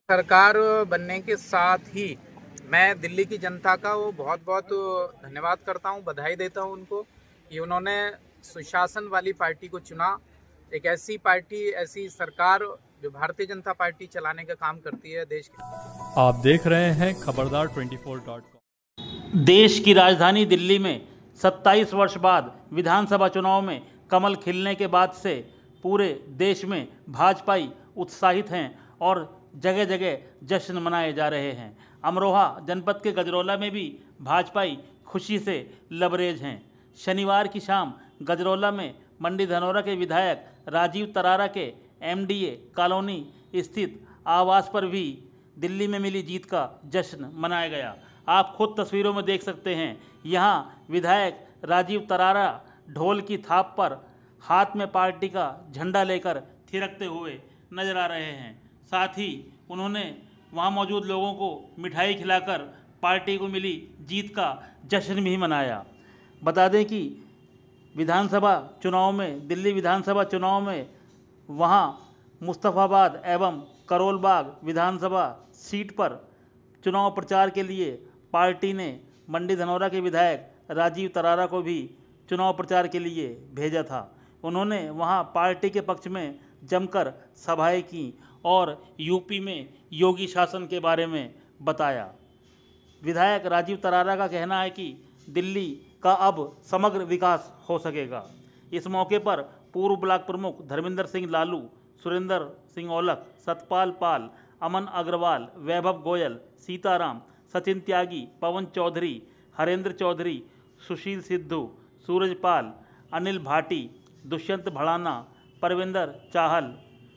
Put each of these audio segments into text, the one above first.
सरकार बनने के साथ ही मैं दिल्ली की जनता का वो बहुत बहुत धन्यवाद करता हूँ, बधाई देता हूँ उनको कि उन्होंने सुशासन वाली पार्टी को चुना। एक ऐसी पार्टी, ऐसी सरकार जो भारतीय जनता पार्टी चलाने का काम करती है देश के। आप देख रहे हैं खबरदार 24.com। देश की राजधानी दिल्ली में 27 वर्ष बाद विधानसभा चुनाव में कमल खिलने के बाद से पूरे देश में भाजपाई उत्साहित हैं और जगह जगह जश्न मनाए जा रहे हैं। अमरोहा जनपद के गजरौला में भी भाजपाई खुशी से लबरेज हैं। शनिवार की शाम गजरौला में मंडी धनौरा के विधायक राजीव तरारा के एमडीए कॉलोनी स्थित आवास पर भी दिल्ली में मिली जीत का जश्न मनाया गया। आप खुद तस्वीरों में देख सकते हैं। यहाँ विधायक राजीव तरारा ढोल की थाप पर हाथ में पार्टी का झंडा लेकर थिरकते हुए नजर आ रहे हैं। साथ ही उन्होंने वहाँ मौजूद लोगों को मिठाई खिलाकर पार्टी को मिली जीत का जश्न भी मनाया। बता दें कि विधानसभा चुनाव में, दिल्ली विधानसभा चुनाव में वहाँ मुस्तफ़ाबाद एवं करोल बाग विधानसभा सीट पर चुनाव प्रचार के लिए पार्टी ने मंडी धनौरा के विधायक राजीव तरारा को भी चुनाव प्रचार के लिए भेजा था। उन्होंने वहाँ पार्टी के पक्ष में जमकर सभाएं की और यूपी में योगी शासन के बारे में बताया। विधायक राजीव तरारा का कहना है कि दिल्ली का अब समग्र विकास हो सकेगा। इस मौके पर पूर्व ब्लॉक प्रमुख धर्मेंद्र सिंह लालू, सुरेंद्र सिंह औलख, सतपाल पाल, अमन अग्रवाल, वैभव गोयल, सीताराम, सचिन त्यागी, पवन चौधरी, हरेंद्र चौधरी, सुशील सिद्धू, सूरज पाल, अनिल भाटी, दुष्यंत भड़ाना, परविंदर चाहल,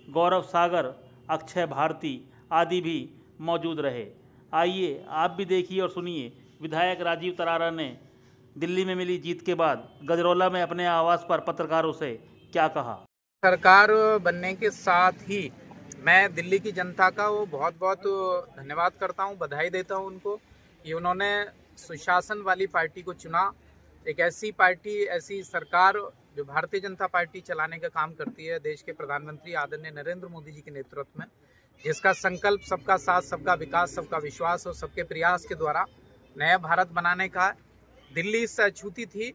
गौरव सागर, अक्षय भारती आदि भी मौजूद रहे। आइए आप भी देखिए और सुनिए विधायक राजीव तरारा ने दिल्ली में मिली जीत के बाद गजरौला में अपने आवास पर पत्रकारों से क्या कहा। सरकार बनने के साथ ही मैं दिल्ली की जनता का वो बहुत बहुत धन्यवाद करता हूँ, बधाई देता हूँ उनको कि उन्होंने सुशासन वाली पार्टी को चुना। एक ऐसी पार्टी, ऐसी सरकार जो भारतीय जनता पार्टी चलाने का काम करती है देश के प्रधानमंत्री आदरणीय नरेंद्र मोदी जी के नेतृत्व में, जिसका संकल्प सबका साथ, सबका विकास, सबका विश्वास और सबके प्रयास के द्वारा नया भारत बनाने का है। दिल्ली इससे अछूती थी।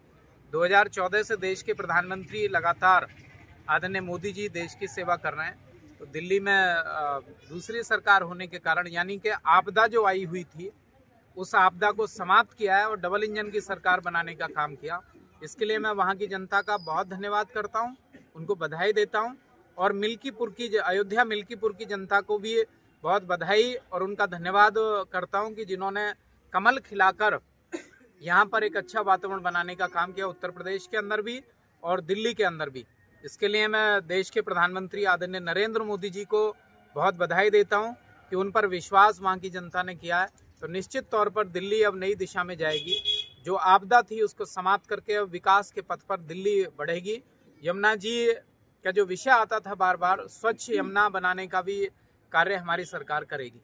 2014 से देश के प्रधानमंत्री लगातार आदरणीय मोदी जी देश की सेवा कर रहे हैं। तो दिल्ली में दूसरी सरकार होने के कारण, यानी कि आपदा जो आई हुई थी, उस आपदा को समाप्त किया है और डबल इंजन की सरकार बनाने का काम किया। इसके लिए मैं वहाँ की जनता का बहुत धन्यवाद करता हूँ, उनको बधाई देता हूँ और अयोध्या मिल्कीपुर की जनता को भी बहुत बधाई और उनका धन्यवाद करता हूँ कि जिन्होंने कमल खिलाकर यहाँ पर एक अच्छा वातावरण बनाने का काम किया, उत्तर प्रदेश के अंदर भी और दिल्ली के अंदर भी। इसके लिए मैं देश के प्रधानमंत्री आदरणीय नरेंद्र मोदी जी को बहुत बधाई देता हूँ कि उन पर विश्वास वहाँ की जनता ने किया है। तो निश्चित तौर पर दिल्ली अब नई दिशा में जाएगी। जो आपदा थी उसको समाप्त करके अब विकास के पथ पर दिल्ली बढ़ेगी। यमुना जी का जो विषय आता था बार बार, स्वच्छ यमुना बनाने का भी कार्य हमारी सरकार करेगी।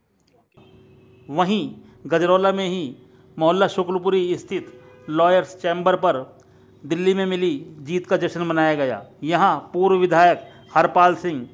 वहीं गजरौला में ही मोहल्ला शुक्लपुरी स्थित लॉयर्स चैम्बर पर दिल्ली में मिली जीत का जश्न मनाया गया। यहाँ पूर्व विधायक हरपाल सिंह,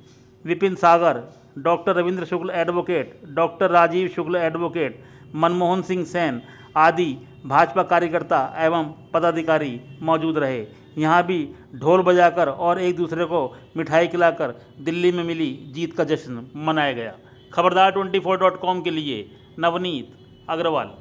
विपिन सागर, डॉक्टर रविंद्र शुक्ल एडवोकेट, डॉक्टर राजीव शुक्ल एडवोकेट, मनमोहन सिंह सेन आदि भाजपा कार्यकर्ता एवं पदाधिकारी मौजूद रहे। यहाँ भी ढोल बजाकर और एक दूसरे को मिठाई खिलाकर दिल्ली में मिली जीत का जश्न मनाया गया। खबरदार 24.com के लिए नवनीत अग्रवाल।